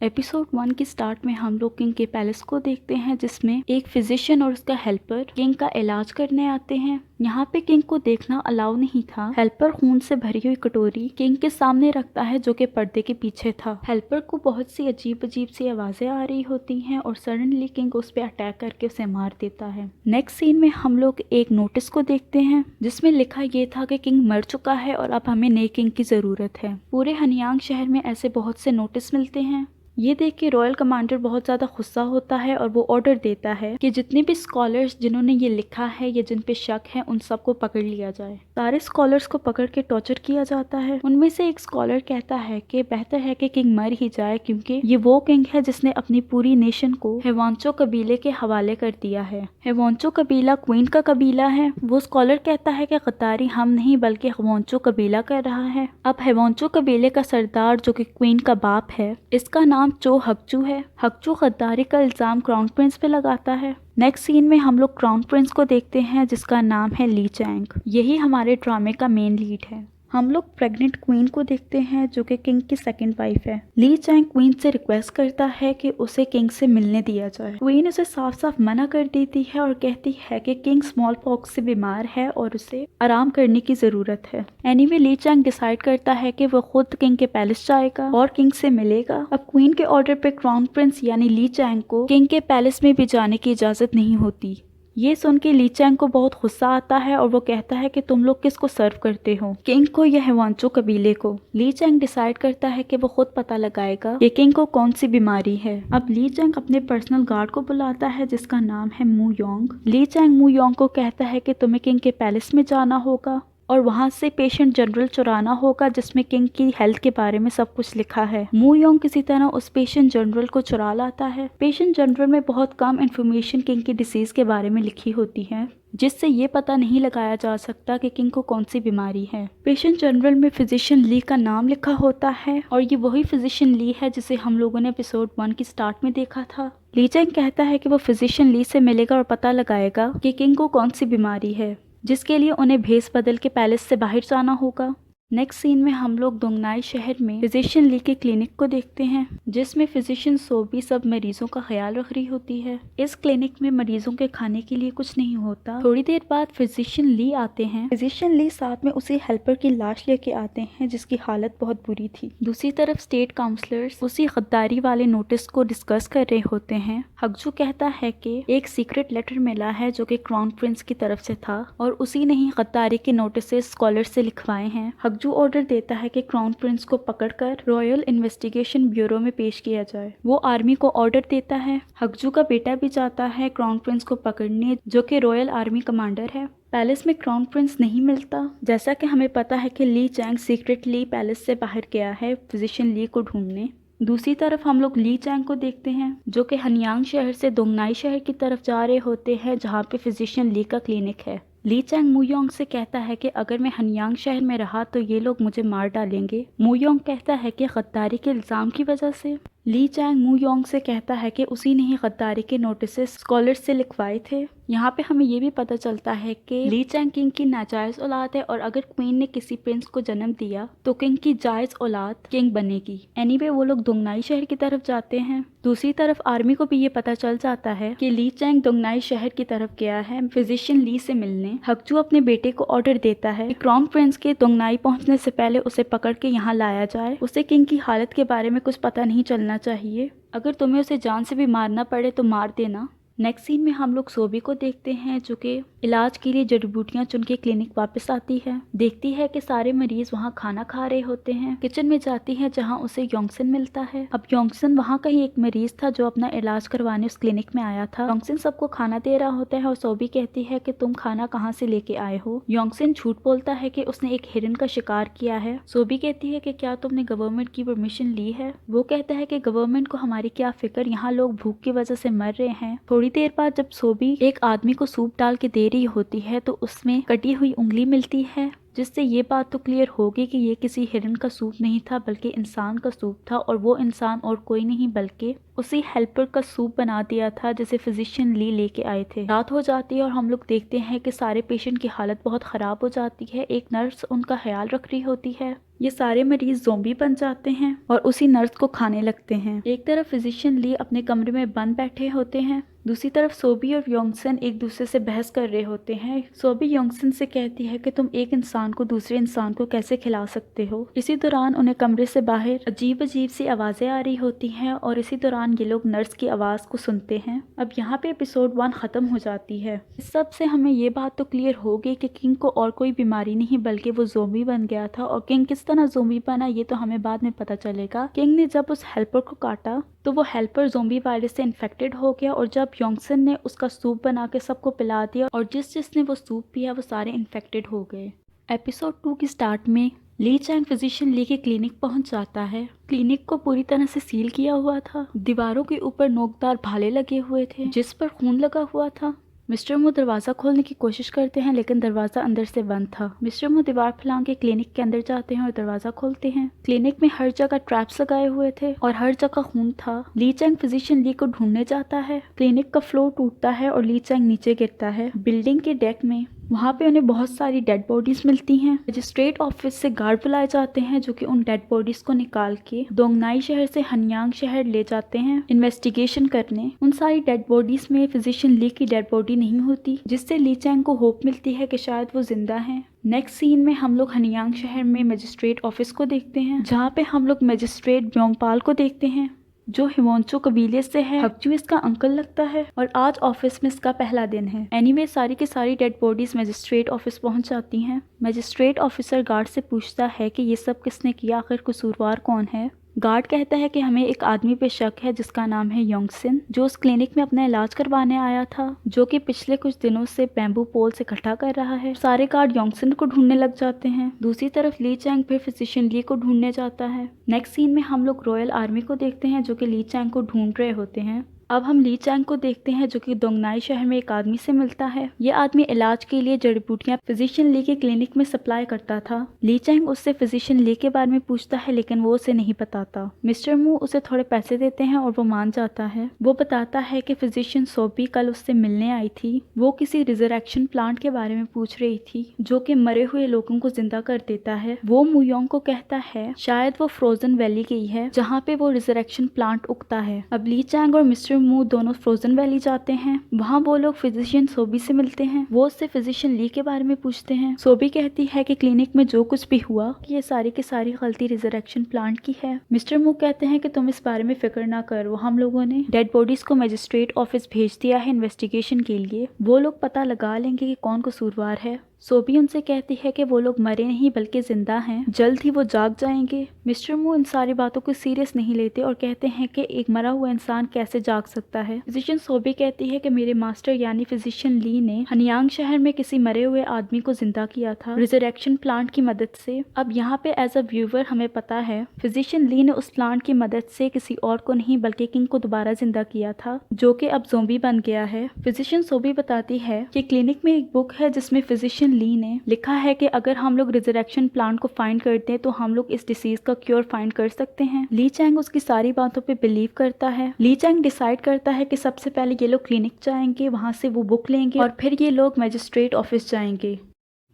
Episode 1 की start में हम लोग किंग के पैलेस को देखते हैं, जिसमें एक फिजिशियन और उसका हेल्पर किंग का इलाज करने आते हैं। यहाँ पे किंग को देखना अलाउ नहीं था। हेल्पर खून से भरी हुई कटोरी किंग के सामने रखता है, जो कि पर्दे के पीछे था। हेल्पर को बहुत सी अजीब सी आवाजें आ रही होती हैं और सडनली किंग उस पर अटैक करके उसे मार देता है। नेक्स्ट सीन में हम लोग एक नोटिस को देखते हैं, जिसमें लिखा ये था कि किंग मर चुका है और अब हमें नए किंग की जरूरत है। पूरे हनियांग शहर में ऐसे बहुत से नोटिस मिलते हैं। ये देख के रॉयल कमांडर बहुत ज्यादा गुस्सा होता है और वो ऑर्डर देता है कि जितने भी स्कॉलर्स जिन्होंने ये लिखा है या जिन पे शक है उन सबको पकड़ लिया जाए। सारे स्कॉलर्स को पकड़ के टॉर्चर किया जाता है। उनमें से एक स्कॉलर कहता है कि बेहतर है कि किंग मर ही जाए, क्योंकि ये वो किंग है जिसने अपनी पूरी नेशन को हेवांचो कबीले के हवाले कर दिया है। हेवांचो कबीला क्वीन का कबीला है। वो स्कॉलर कहता है कि गद्दारी हम नहीं बल्कि हेवांचो कबीला कर रहा है। अब हेवांचो कबीले का सरदार जो कि क्वीन का बाप है, इसका नाम चो हकचू है। हकचू गद्दारी का इल्जाम क्राउन प्रिंस पे लगाता है। नेक्स्ट सीन में हम लोग क्राउन प्रिंस को देखते हैं, जिसका नाम है ली चैंग। यही हमारे ड्रामे का मेन लीड है। हम लोग प्रेग्नेंट क्वीन को देखते हैं, जो कि किंग की सेकंड वाइफ है। ली चैंग क्वीन से रिक्वेस्ट करता है कि उसे किंग से मिलने दिया जाए। क्वीन उसे साफ साफ मना कर देती है और कहती है कि किंग स्मॉल पॉक्स से बीमार है और उसे आराम करने की जरूरत है। एनीवे ली चैंग डिसाइड करता है कि वो खुद किंग के पैलेस जाएगा और किंग से मिलेगा। अब क्वीन के ऑर्डर पे क्राउन प्रिंस यानी ली चैंग को किंग के पैलेस में भी जाने की इजाजत नहीं होती। ये सुन के ली चैंग को बहुत गुस्सा आता है और वो कहता है कि तुम लोग किसको सर्व करते हो, किंग को या हेवांचो कबीले को। ली चैंग डिसाइड करता है कि वो खुद पता लगाएगा कि किंग को कौन सी बीमारी है। अब ली चैंग अपने पर्सनल गार्ड को बुलाता है, जिसका नाम है मू योंग। ली चैंग मू योंग को कहता है कि तुम्हें किंग के पैलेस में जाना होगा और वहां से पेशेंट जनरल चुराना होगा, जिसमें किंग की हेल्थ के बारे में सब कुछ लिखा है। मू योंग किसी तरह उस पेशेंट जनरल को चुरा लाता है। पेशेंट जनरल में बहुत कम इंफॉर्मेशन किंग की डिसीज के बारे में लिखी होती है, जिससे ये पता नहीं लगाया जा सकता कि किंग को कौन सी बीमारी है। पेशेंट जनरल में फिजिशियन ली का नाम लिखा होता है और ये वही फिजिशियन ली है जिसे हम लोगों ने एपिसोड 1 की स्टार्ट में देखा था। ली चैंग कहता है कि वो फिजिशियन ली से मिलेगा और पता लगाएगा कि किंग को कौन सी बीमारी है, जिसके लिए उन्हें भेस बदल के पैलेस से बाहर जाना होगा। नेक्स्ट सीन में हम लोग दोंगनाई शहर में फिजिशियन ली के क्लिनिक को देखते हैं, जिसमें फिजिशियन सोबी सब मरीजों का ख्याल रख रही होती है। इस क्लिनिक में मरीजों के खाने के लिए कुछ नहीं होता। थोड़ी देर बाद फिजिशियन ली आते हैं। फिजिशियन ली साथ में उसी हेल्पर की लाश लेके आते हैं, जिसकी हालत बहुत बुरी थी। दूसरी तरफ स्टेट काउंसलर्स उसी गद्दारी वाले नोटिस को डिस्कस कर रहे होते हैं। हकजू कहता है कि एक सीक्रेट लेटर मिला है जो कि क्राउन प्रिंस की तरफ से था और उसी ने ही गद्दारी के नोटिस स्कॉलर से लिखवाए हैं। हकजू ऑर्डर देता है कि क्राउन प्रिंस को पकड़कर रॉयल इन्वेस्टिगेशन ब्यूरो में पेश किया जाए। वो आर्मी को ऑर्डर देता है। हकजू का बेटा भी जाता है क्राउन प्रिंस को पकड़ने, जो कि रॉयल आर्मी कमांडर है। पैलेस में क्राउन प्रिंस नहीं मिलता। जैसा कि हमें पता है कि ली चैंग सीक्रेटली पैलेस से बाहर गया है फिजिशियन ली को ढूंढने। दूसरी तरफ हम लोग ली चैंग को देखते हैं, जो कि हनियांग शहर से दोंगनाई शहर की तरफ जा रहे होते हैं, जहाँ पे फिजिशियन ली का क्लिनिक है। ली चैंग मू योंग से कहता है कि अगर मैं हनियांग शहर में रहा तो ये लोग मुझे मार डालेंगे। मू योंग कहता है कि गद्दारी के इल्जाम की वजह से। ली चैंग मू योंग से कहता है कि उसी ने ही गद्दारी के नोटिस स्कॉलर से लिखवाए थे। यहाँ पे हमें ये भी पता चलता है कि ली चैंग किंग की नाजायज औलाद है और अगर क्वीन ने किसी प्रिंस को जन्म दिया तो किंग की जायज औलाद किंग बनेगी। एनीवे वो लोग दोंगनाई शहर की तरफ जाते हैं। दूसरी तरफ आर्मी को भी ये पता चल जाता है कि ली चैंग दोंगनाई शहर की तरफ गया है फिजिशियन ली से मिलने। हकजू अपने बेटे को ऑर्डर देता है कि क्राउन प्रिंस के दोंगनाई पहुंचने से पहले उसे पकड़ के यहाँ लाया जाए। उसे किंग की हालत के बारे में कुछ पता नहीं चलना चाहिए। अगर तुम्हें उसे जान से भी मारना पड़े तो मार देना। नेक्स्ट सीन में हम लोग सोबी को देखते हैं, जो कि इलाज के लिए जड़ी बूटियां चुन के क्लिनिक वापस आती है। देखती है कि सारे मरीज वहां खाना खा रहे होते हैं। किचन में जाती है जहां उसे योंगसन मिलता है। अब योंगसन वहां का ही एक मरीज था जो अपना इलाज करवाने उस क्लिनिक में आया था। योंगसन सबको खाना दे रहा होता है और सोबी कहती है कि तुम खाना कहाँ से लेके आए हो। योंगसन झूठ बोलता है कि उसने एक हिरन का शिकार किया है। सोबी कहती है कि क्या तुमने गवर्नमेंट की परमिशन ली है। वो कहता है कि गवर्नमेंट को हमारी क्या फिक्र, यहाँ लोग भूख की वजह से मर रहे हैं। थोड़ी देर बाद जब सोबी एक आदमी को सूप डाल के दे रही होती है तो उसमें कटी हुई उंगली मिलती है। जिससे ये बात तो क्लियर होगी कि ये किसी हिरन का सूप नहीं था बल्कि इंसान का सूप था, और वो इंसान और कोई नहीं बल्कि उसी हेल्पर का सूप बना दिया था जिसे फिजिशियन ली लेके आए थे। रात हो जाती है और हम लोग देखते हैं कि सारे पेशेंट की हालत बहुत ख़राब हो जाती है। एक नर्स उनका ख्याल रख रही होती है। ये सारे मरीज ज़ोंबी बन जाते हैं और उसी नर्स को खाने लगते हैं। एक तरफ फिजिशियन ली अपने कमरे में बंद बैठे होते हैं, दूसरी तरफ सोबी और योंगसन एक दूसरे से बहस कर रहे होते हैं। सोबी योंगसन से कहती है कि तुम एक इंसान को दूसरे इंसान को कैसे खिला सकते हो। इसी दौरान उन्हें कमरे से बाहर अजीब अजीब सी आवाज़ें आ रही होती हैं और इसी दौरान ये लोग नर्स की आवाज़ को सुनते हैं। अब यहाँ पे एपिसोड 1 ख़त्म हो जाती है। इस सब से हमें ये बात तो क्लियर हो गई कि किंग को और कोई बीमारी नहीं बल्कि वो ज़ोंबी बन गया था। और किंग किस तरह ज़ोंबी बना ये तो हमें बाद में पता चलेगा। किंग ने जब उस हेल्पर को काटा तो वो हेल्पर ज़ोंबी वायरस से इन्फेक्टेड हो गया और जब योंगसन ने उसका सूप बना के सबको पिला दिया और जिसने वो सूप पिया वो सारे इन्फेक्टेड हो गए। एपिसोड 2 की स्टार्ट में ली चैंग फिजिशियन ली के क्लिनिक पहुंच जाता है। क्लिनिक को पूरी तरह से सील किया हुआ था। दीवारों के ऊपर नोकदार भाले लगे हुए थे जिस पर खून लगा हुआ था। मिस्टर मू दरवाज़ा खोलने की कोशिश करते हैं लेकिन दरवाज़ा अंदर से बंद था। मिस्टर मू दीवार फैलांग के क्लिनिक के अंदर जाते हैं और दरवाज़ा खोलते हैं। क्लिनिक में हर जगह ट्रैप्स लगाए हुए थे और हर जगह खून था। ली चैंग फिजिशियन ली को ढूंढने जाता है। क्लिनिक का फ्लोर टूटता है और ली चैंग नीचे गिरता है। बिल्डिंग के डेक में वहाँ पे उन्हें बहुत सारी डेड बॉडीज मिलती हैं। मजिस्ट्रेट ऑफिस से गार्ड बुलाए जाते हैं जो कि उन डेड बॉडीज को निकाल के दोंगनाई शहर से हनयांग शहर ले जाते हैं इन्वेस्टिगेशन करने। उन सारी डेड बॉडीज में फिजिशियन ली की डेड बॉडी नहीं होती, जिससे ली चैंग को होप मिलती है कि शायद वो जिंदा हैं। नेक्स्ट सीन में हम लोग हनयांग शहर में मजिस्ट्रेट ऑफिस को देखते हैं, जहाँ पे हम लोग मजिस्ट्रेट ब्योंगपाल को देखते हैं जो हिमोंचो कबीले से है। हकजू इसका अंकल लगता है और आज ऑफिस में इसका पहला दिन है। एनीवे सारी की सारी डेड बॉडीज मजिस्ट्रेट ऑफिस पहुंच जाती हैं। मजिस्ट्रेट ऑफिसर गार्ड से पूछता है कि ये सब किसने किया, आखिर कसूरवार कौन है। गार्ड कहता है कि हमें एक आदमी पे शक है जिसका नाम है योंगसन, जो उस क्लिनिक में अपना इलाज करवाने आया था, जो कि पिछले कुछ दिनों से बैम्बू पोल से इकट्ठा कर रहा है। सारे गार्ड योंगसन को ढूंढने लग जाते हैं। दूसरी तरफ ली चैंग फिर फिजिशियन ली को ढूंढने जाता है। नेक्स्ट सीन में हम लोग रॉयल आर्मी को देखते हैं जो कि ली चैंग को ढूंढ रहे होते हैं। अब हम ली चैंग को देखते हैं जो कि दोंगनाई शहर में एक आदमी से मिलता है। ये आदमी इलाज के लिए जड़ी बूटियां फिजिशियन ली के क्लिनिक में सप्लाई करता था। ली चैंग उससे फिजिशियन ली के बारे में पूछता है लेकिन वो उसे नहीं बताता। मिस्टर मू उसे थोड़े पैसे देते हैं और वो मान जाता है। वो बताता है कि फिजिशियन सोबी कल उससे मिलने आई थी। वो किसी रिजरेक्शन प्लांट के बारे में पूछ रही थी जो कि मरे हुए लोगों को जिंदा कर देता है। वो मुयोंग को कहता है शायद वो फ्रोजन वैली गई है जहाँ पे वो रिजरेक्शन प्लांट उगता है। अब ली चैंग और मिस्टर मू दोनों फ्रोजन वैली जाते हैं। वहाँ वो लोग फिजिशियन सोबी से मिलते हैं। वो उससे फिजिशियन ली के बारे में पूछते हैं। सोबी कहती है कि क्लिनिक में जो कुछ भी हुआ ये सारी की सारी गलती रिजरेक्शन प्लांट की है। मिस्टर मू कहते हैं कि तुम इस बारे में फिक्र ना करो, हम लोगों ने डेड बॉडीज को मजिस्ट्रेट ऑफिस भेज दिया है इन्वेस्टिगेशन के लिए। वो लोग पता लगा लेंगे कि कौन कसूरवार है। सोबी उनसे कहती है कि वो लोग मरे नहीं बल्कि जिंदा हैं, जल्द ही वो जाग जाएंगे। मिस्टर मू इन सारी बातों को सीरियस नहीं लेते और कहते हैं कि एक मरा हुआ इंसान कैसे जाग सकता है। फिजिशियन सोबी कहती है कि मेरे मास्टर यानी फिजिशियन ली ने हनयांग शहर में किसी मरे हुए आदमी को जिंदा किया था रिजरेक्शन प्लांट की मदद से। अब यहाँ पे एज अ व्यूवर हमें पता है फिजिशियन ली ने उस प्लांट की मदद से किसी और को नहीं बल्कि किंग को दोबारा जिंदा किया था जो कि अब ज़ोंबी बन गया है। फिजिशियन सोबी बताती है कि क्लिनिक में एक बुक है जिसमें फिजिशियन ली ने लिखा है कि अगर हम लोग रिजरेक्शन प्लांट को फाइंड करते हैं तो हम लोग इस डिसीज का क्योर फाइंड कर सकते हैं। ली चैंग उसकी सारी बातों पे बिलीव करता है। ली चैंग डिसाइड करता है कि सबसे पहले ये लोग क्लिनिक जाएंगे, वहां से वो बुक लेंगे और फिर ये लोग मजिस्ट्रेट ऑफिस जाएंगे।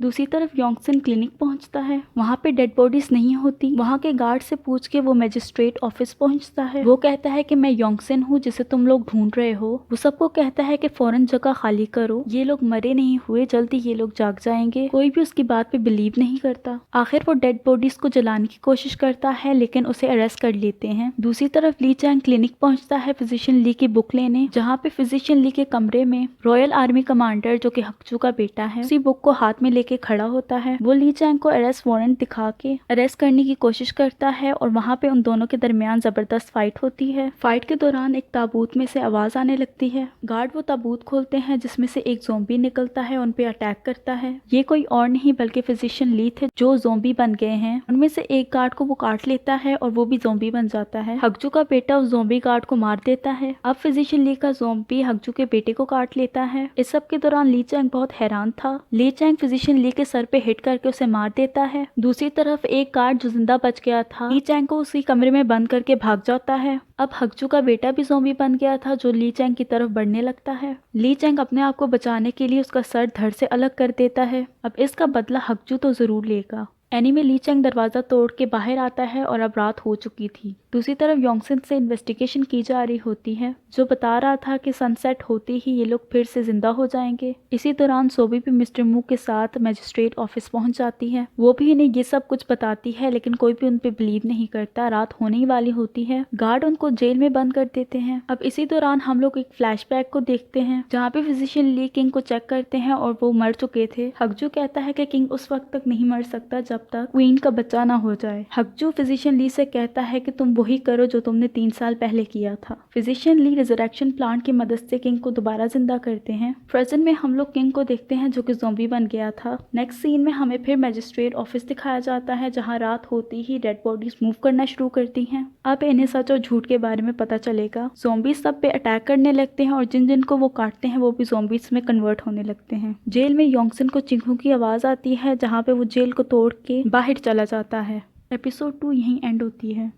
दूसरी तरफ योंगसन क्लिनिक पहुंचता है। वहाँ पे डेड बॉडीज नहीं होती। वहाँ के गार्ड से पूछ के वो मजिस्ट्रेट ऑफिस पहुंचता है। वो कहता है कि मैं योंगसन हूँ जिसे तुम लोग ढूंढ रहे हो। वो सबको कहता है कि फौरन जगह खाली करो, ये लोग मरे नहीं हुए, जल्दी ये लोग जाग जाएंगे। कोई भी उसकी बात पे बिलीव नहीं करता। आखिर वो डेड बॉडीज को जलाने की कोशिश करता है लेकिन उसे अरेस्ट कर लेते हैं। दूसरी तरफ ली चैंग क्लिनिक पहुंचता है फिजिशियन ली की बुक लेने, जहाँ पे फिजिशियन ली के कमरे में रॉयल आर्मी कमांडर जो कि हकजू का बेटा है उसी बुक को हाथ में के खड़ा होता है। वो ली चैंग को अरेस्ट वारंट दिखा के अरेस्ट करने की कोशिश करता है और वहाँ पे उन दोनों के दरमियान जबरदस्त फाइट होती है। फाइट के दौरान एक ताबूत में से आवाज आने लगती है। गार्ड वो ताबूत खोलते हैं जिसमें से एक ज़ोंबी निकलता है, उन पे अटैक करता है। ये कोई और नहीं बल्कि फिजिशियन ली थे जो ज़ोंबी बन गए हैं। उनमें से एक गार्ड को वो काट लेता है और वो भी ज़ोंबी बन जाता है। हकजू का बेटा उस ज़ोंबी गार्ड को मार देता है। अब फिजिशियन ली का ज़ोंबी हकजू के बेटे को काट लेता है। इस सब के दौरान ली चैंग बहुत हैरान था। ली चैंग फिजिशियन ली के सर पे हिट करके उसे मार देता है। दूसरी तरफ एक गार्ड जो जिंदा बच गया था ली चैंग को उसी कमरे में बंद करके भाग जाता है। अब हकजू का बेटा भी ज़ॉम्बी बन गया था जो ली चैंग की तरफ बढ़ने लगता है। ली चैंग अपने आप को बचाने के लिए उसका सर धड़ से अलग कर देता है। अब इसका बदला हकजू तो जरूर लेगा। एनीमे ली चैंग दरवाजा तोड़ के बाहर आता है और अब रात हो चुकी थी। दूसरी तरफ योंगसिन से इन्वेस्टिगेशन की जा रही होती है जो बता रहा था कि सनसेट होते ही ये लोग फिर से जिंदा हो जाएंगे। इसी दौरान सोबी भी मिस्टर मू के साथ मजिस्ट्रेट ऑफिस पहुंच जाती है। वो भी इन्हें ये सब कुछ बताती है लेकिन कोई भी उन पे बिलीव नहीं करता। रात होने ही वाली होती है। गार्ड उनको जेल में बंद कर देते हैं। अब इसी दौरान हम लोग एक फ्लैशबैक को देखते हैं जहाँ पे फिजिशियन ली किंग को चेक करते हैं और वो मर चुके थे। हकजू कहता है कि किंग उस वक्त तक नहीं मर सकता जब तक क्वीन का बच्चा ना हो जाए। हकजू फिजिशियन ली से कहता है कि तुम वही करो जो तुमने 3 साल पहले किया था। फिजिशियन ली रिजरेक्शन प्लांट की मदद से किंग को दोबारा जिंदा करते हैं। प्रेजेंट में हम लोग किंग को देखते हैं जो कि ज़ॉम्बी बन गया था। नेक्स्ट सीन में हमें फिर मजिस्ट्रेट ऑफिस दिखाया जाता है जहाँ रात होती ही डेड बॉडीज मूव करना शुरू करती हैं। अब इन्हें सच और झूठ के बारे में पता चलेगा। ज़ॉम्बी सब पे अटैक करने लगते हैं और जिन जिन को वो काटते हैं वो भी ज़ॉम्बीज में कन्वर्ट होने लगते हैं। जेल में योंगसिन को चीखों की आवाज आती है जहाँ पे वो जेल को तोड़ के बाहर चला जाता है। एपिसोड 2 यहीं एंड होती है।